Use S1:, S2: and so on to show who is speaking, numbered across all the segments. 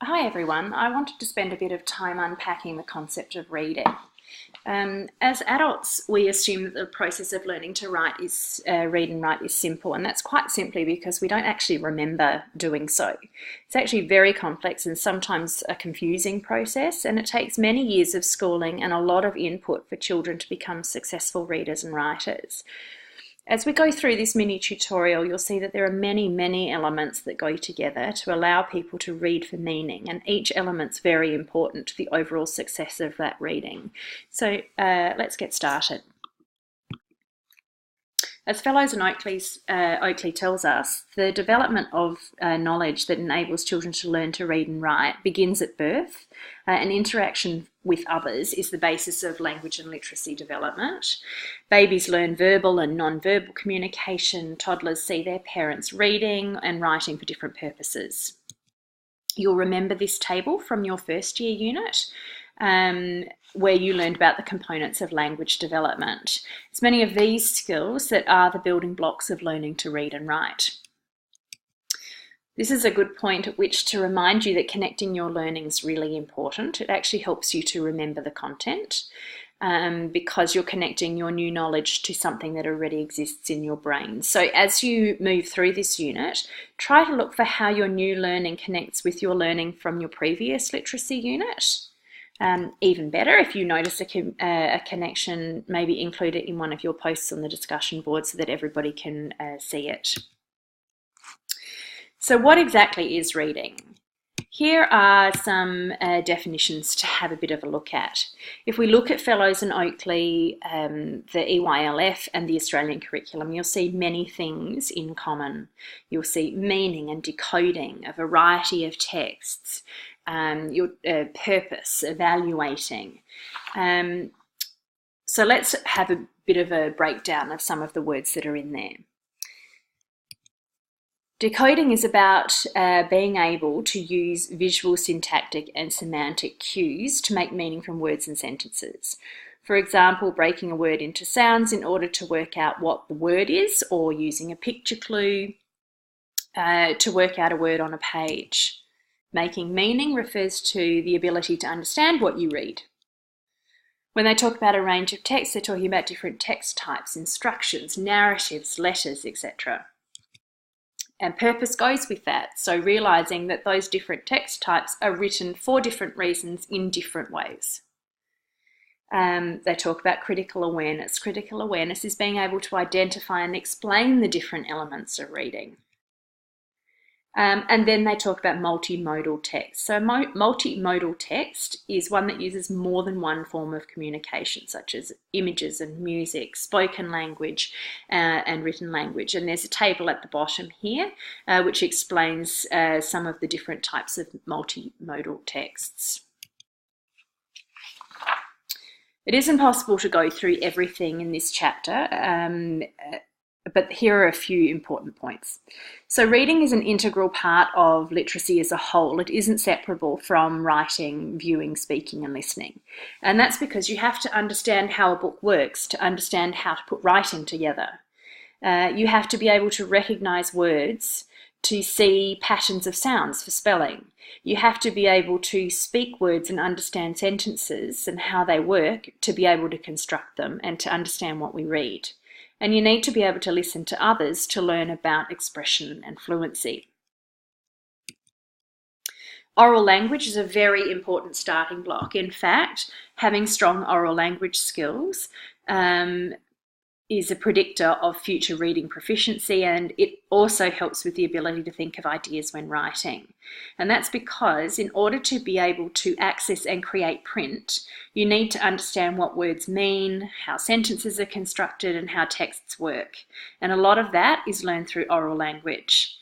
S1: Hi everyone. I wanted to spend a bit of time unpacking the concept of reading. As adults, we assume that the process of learning to read and write is simple, and that's quite simply because we don't actually remember doing so. It's actually very complex and sometimes a confusing process, and it takes many years of schooling and a lot of input for children to become successful readers and writers. As we go through this mini tutorial, you'll see that there are many elements that go together to allow people to read for meaning, and each element's very important to the overall success of that reading. So let's get started. As Fellows and Oakley tells us, the development of knowledge that enables children to learn to read and write begins at birth, and interaction with others is the basis of language and literacy development. Babies learn verbal and non-verbal communication. Toddlers see their parents reading and writing for different purposes. You'll remember this table from your first year unit, where you learned about the components of language development. It's many of these skills that are the building blocks of learning to read and write. This is a good point at which to remind you that connecting your learning is really important. It actually helps you to remember the content because you're connecting your new knowledge to something that already exists in your brain. So as you move through this unit, try to look for how your new learning connects with your learning from your previous literacy unit. Even better, if you notice a connection, maybe include it in one of your posts on the discussion board so that everybody can see it. So what exactly is reading? Here are some definitions to have a bit of a look at. If we look at Fellows and Oakley, the EYLF and the Australian curriculum, you'll see many things in common. You'll see meaning and decoding, a variety of texts, your purpose, evaluating. So let's have a bit of a breakdown of some of the words that are in there. Decoding is about being able to use visual, syntactic and semantic cues to make meaning from words and sentences. For example, breaking a word into sounds in order to work out what the word is, or using a picture clue to work out a word on a page. Making meaning refers to the ability to understand what you read. When they talk about a range of texts, they're talking about different text types, instructions, narratives, letters, etc. And purpose goes with that. So realizing that those different text types are written for different reasons in different ways. They talk about critical awareness. Critical awareness is being able to identify and explain the different elements of reading. And then they talk about multimodal text. So multimodal text is one that uses more than one form of communication, such as images and music, spoken language and written language. And there's a table at the bottom here which explains some of the different types of multimodal texts. It isn't possible to go through everything in this chapter, but here are a few important points. So reading is an integral part of literacy as a whole. It isn't separable from writing, viewing, speaking and listening. And that's because you have to understand how a book works to understand how to put writing together. You have to be able to recognise words to see patterns of sounds for spelling. You have to be able to speak words and understand sentences and how they work to be able to construct them and to understand what we read. And you need to be able to listen to others to learn about expression and fluency. Oral language is a very important starting block. In fact, having strong oral language skills is a predictor of future reading proficiency, and it also helps with the ability to think of ideas when writing. And that's because in order to be able to access and create print, you need to understand what words mean, how sentences are constructed, and how texts work. And a lot of that is learned through oral language.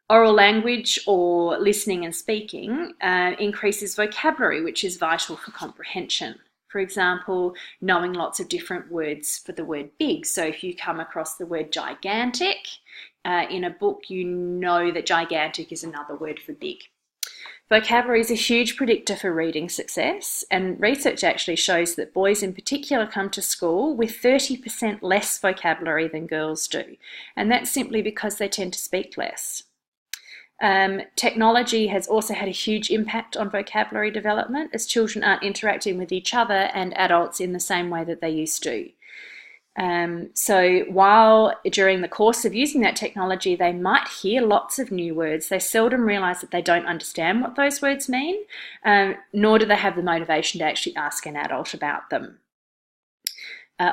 S1: Oral language, or listening and speaking, increases vocabulary, which is vital for comprehension. For example, knowing lots of different words for the word big. So if you come across the word gigantic in a book, you know that gigantic is another word for big. Vocabulary is a huge predictor for reading success, and research actually shows that boys in particular come to school with 30% less vocabulary than girls do. And that's simply because they tend to speak less. Technology has also had a huge impact on vocabulary development, as children aren't interacting with each other and adults in the same way that they used to. So while during the course of using that technology, they might hear lots of new words, they seldom realise that they don't understand what those words mean, nor do they have the motivation to actually ask an adult about them.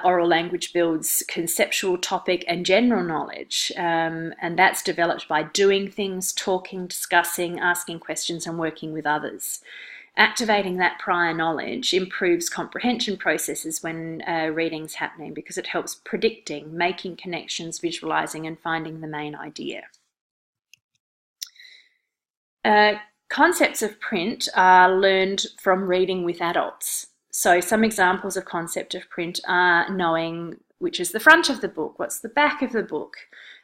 S1: Oral language builds conceptual, topic, and general knowledge, and that's developed by doing things, talking, discussing, asking questions, and working with others. Activating that prior knowledge improves comprehension processes when reading's happening, because it helps predicting, making connections, visualizing, and finding the main idea. Concepts of print are learned from reading with adults. So some examples of concept of print are knowing which is the front of the book, what's the back of the book,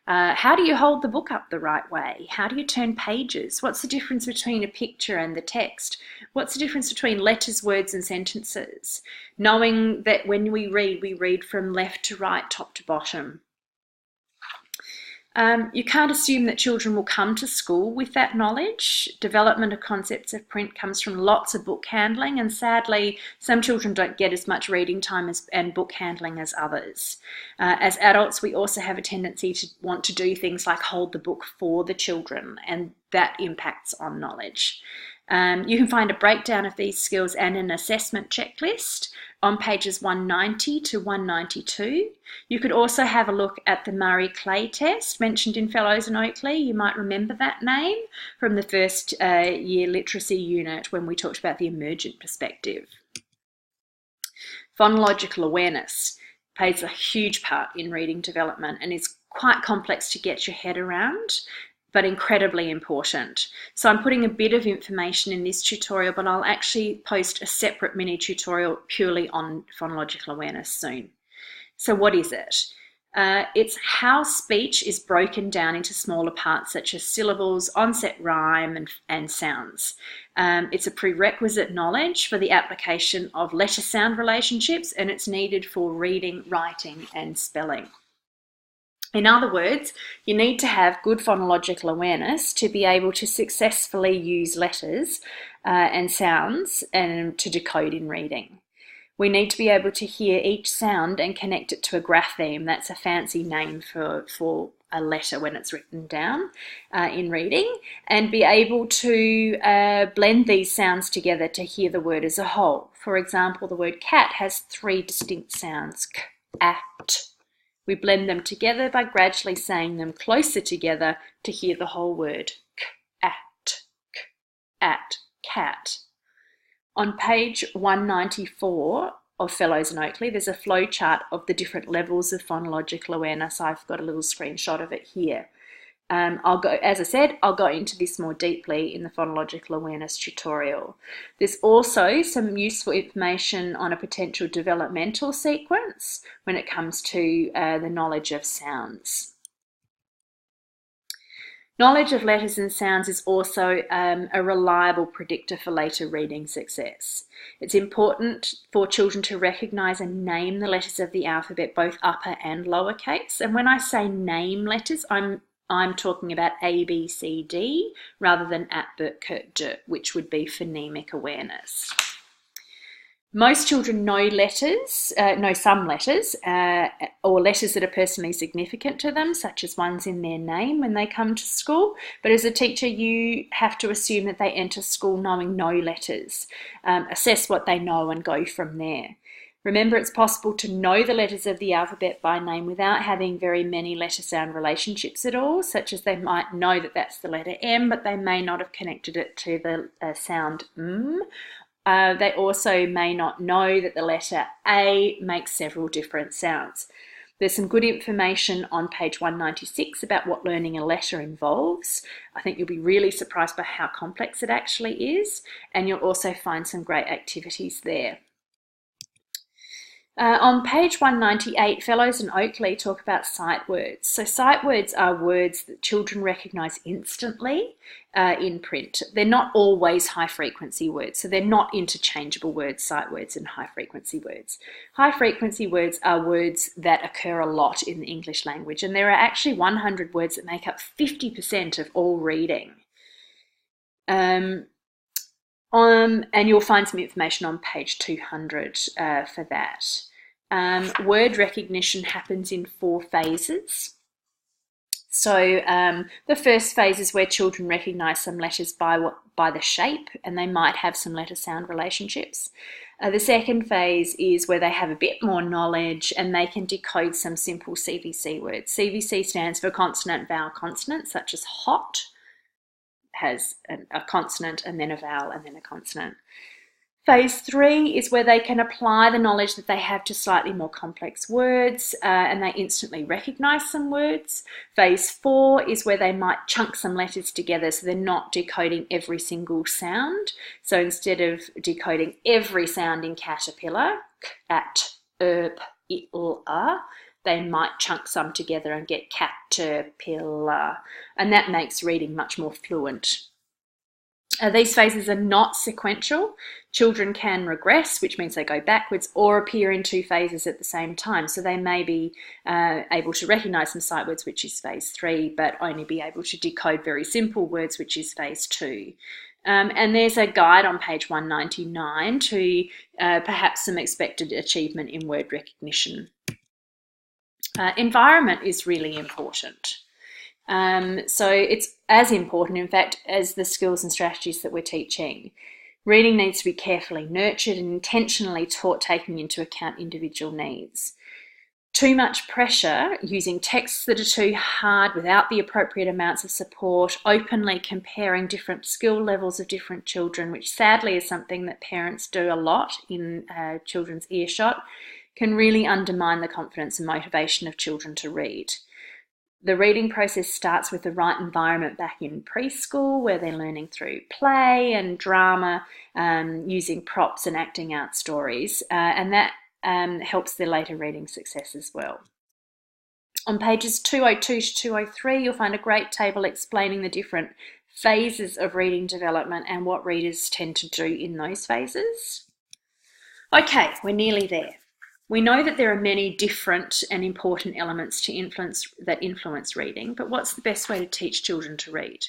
S1: how do you hold the book up the right way? How do you turn pages? What's the difference between a picture and the text? What's the difference between letters, words, and sentences? Knowing that when we read from left to right, top to bottom. You can't assume that children will come to school with that knowledge. Development of concepts of print comes from lots of book handling, and sadly, some children don't get as much reading time and book handling as others. As adults, we also have a tendency to want to do things like hold the book for the children, and that impacts on knowledge. You can find a breakdown of these skills and an assessment checklist on pages 190 to 192. You could also have a look at the Murray-Clay test mentioned in Fellows and Oakley. You might remember that name from the first year literacy unit when we talked about the emergent perspective. Phonological awareness plays a huge part in reading development and is quite complex to get your head around, but incredibly important. So I'm putting a bit of information in this tutorial, but I'll actually post a separate mini tutorial purely on phonological awareness soon. So what is it? It's how speech is broken down into smaller parts such as syllables, onset rhyme, and sounds. It's a prerequisite knowledge for the application of letter-sound relationships, and it's needed for reading, writing, and spelling. In other words, you need to have good phonological awareness to be able to successfully use letters and sounds and to decode in reading. We need to be able to hear each sound and connect it to a grapheme. That's a fancy name for a letter when it's written down in reading, and be able to blend these sounds together to hear the word as a whole. For example, the word cat has 3 distinct sounds, k, a, t. We blend them together by gradually saying them closer together to hear the whole word, at, cat. On page 194 of Fellows and Oakley, there's a flow chart of the different levels of phonological awareness. I've got a little screenshot of it here. As I said, I'll go into this more deeply in the phonological awareness tutorial. There's also some useful information on a potential developmental sequence when it comes to the knowledge of sounds. Knowledge of letters and sounds is also a reliable predictor for later reading success. It's important for children to recognise and name the letters of the alphabet, both upper and lowercase. And when I say name letters, I'm talking about A, B, C, D, rather than at, b, k, d, which would be phonemic awareness. Most children know some letters, or letters that are personally significant to them, such as ones in their name when they come to school. But as a teacher, you have to assume that they enter school knowing no letters, assess what they know and go from there. Remember, it's possible to know the letters of the alphabet by name without having very many letter-sound relationships at all, such as they might know that that's the letter M, but they may not have connected it to the sound M. They also may not know that the letter A makes several different sounds. There's some good information on page 196 about what learning a letter involves. I think you'll be really surprised by how complex it actually is, and you'll also find some great activities there. On page 198, Fellows and Oakley talk about sight words. So sight words are words that children recognise instantly in print. They're not always high-frequency words, so they're not interchangeable words, sight words and high-frequency words. High-frequency words are words that occur a lot in the English language, and there are actually 100 words that make up 50% of all reading. And you'll find some information on page 200 for that. Word recognition happens in 4 phases. So the first phase is where children recognise some letters by the shape, and they might have some letter-sound relationships. The second phase is where they have a bit more knowledge and they can decode some simple CVC words. CVC stands for consonant, vowel, consonant, such as hot has a consonant and then a vowel and then a consonant. Phase 3 is where they can apply the knowledge that they have to slightly more complex words and they instantly recognise some words. Phase 4 is where they might chunk some letters together so they're not decoding every single sound. So instead of decoding every sound in caterpillar, cat, they might chunk some together and get caterpillar, and that makes reading much more fluent. These phases are not sequential. Children can regress, which means they go backwards, or appear in 2 phases at the same time. So they may be able to recognise some sight words, which is phase 3, but only be able to decode very simple words, which is phase 2. And there's a guide on page 199 to perhaps some expected achievement in word recognition. Environment is really important. So it's as important, in fact, as the skills and strategies that we're teaching. Reading needs to be carefully nurtured and intentionally taught, taking into account individual needs. Too much pressure, using texts that are too hard without the appropriate amounts of support, openly comparing different skill levels of different children, which sadly is something that parents do a lot in children's earshot, can really undermine the confidence and motivation of children to read. The reading process starts with the right environment back in preschool, where they're learning through play and drama, using props and acting out stories, and that helps their later reading success as well. On pages 202 to 203, you'll find a great table explaining the different phases of reading development and what readers tend to do in those phases. Okay, we're nearly there. We know that there are many different and important elements that influence reading, but what's the best way to teach children to read?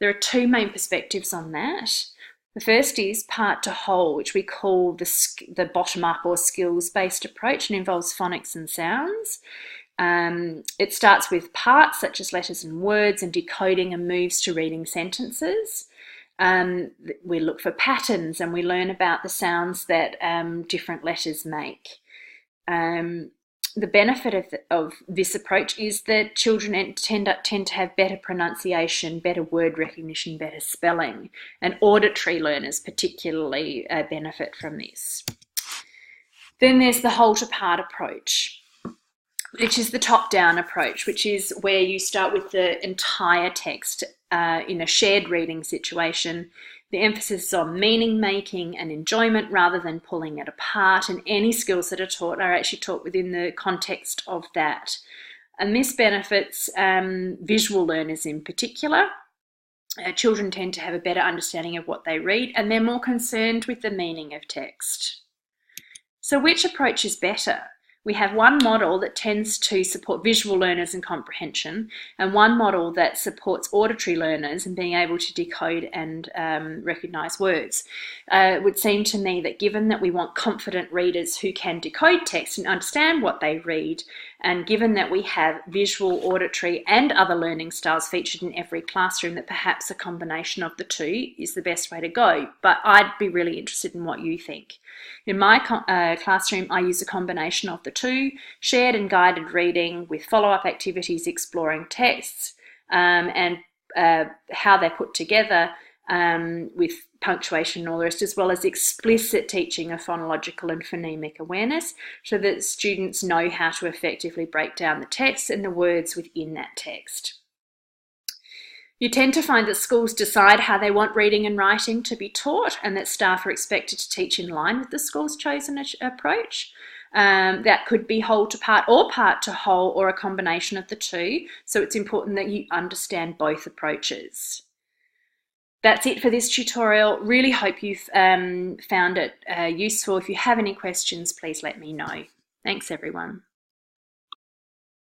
S1: There are 2 main perspectives on that. The first is part to whole, which we call the bottom-up or skills-based approach, and involves phonics and sounds. It starts with parts such as letters and words and decoding, and moves to reading sentences. We look for patterns and we learn about the sounds that different letters make. The benefit of this approach is that children tend to have better pronunciation, better word recognition, better spelling, and auditory learners particularly benefit from this. Then there's the whole to part approach, which is the top-down approach, which is where you start with the entire text in a shared reading situation. The emphasis is on meaning making and enjoyment rather than pulling it apart, and any skills that are taught are actually taught within the context of that. And this benefits visual learners in particular. Children tend to have a better understanding of what they read, and they're more concerned with the meaning of text. So which approach is better? We have one model that tends to support visual learners and comprehension, and one model that supports auditory learners and being able to decode and recognise words. It would seem to me that given that we want confident readers who can decode text and understand what they read, and given that we have visual, auditory and other learning styles featured in every classroom, that perhaps a combination of the 2 is the best way to go. But I'd be really interested in what you think. In my classroom, I use a combination of the 2, shared and guided reading with follow-up activities exploring texts and how they're put together with punctuation and all the rest, as well as explicit teaching of phonological and phonemic awareness, so that students know how to effectively break down the text and the words within that text. You tend to find that schools decide how they want reading and writing to be taught, and that staff are expected to teach in line with the school's chosen approach. That could be whole to part or part to whole, or a combination of the 2. So it's important that you understand both approaches. That's it for this tutorial. Really hope you've found it useful. If you have any questions, please let me know. Thanks, everyone.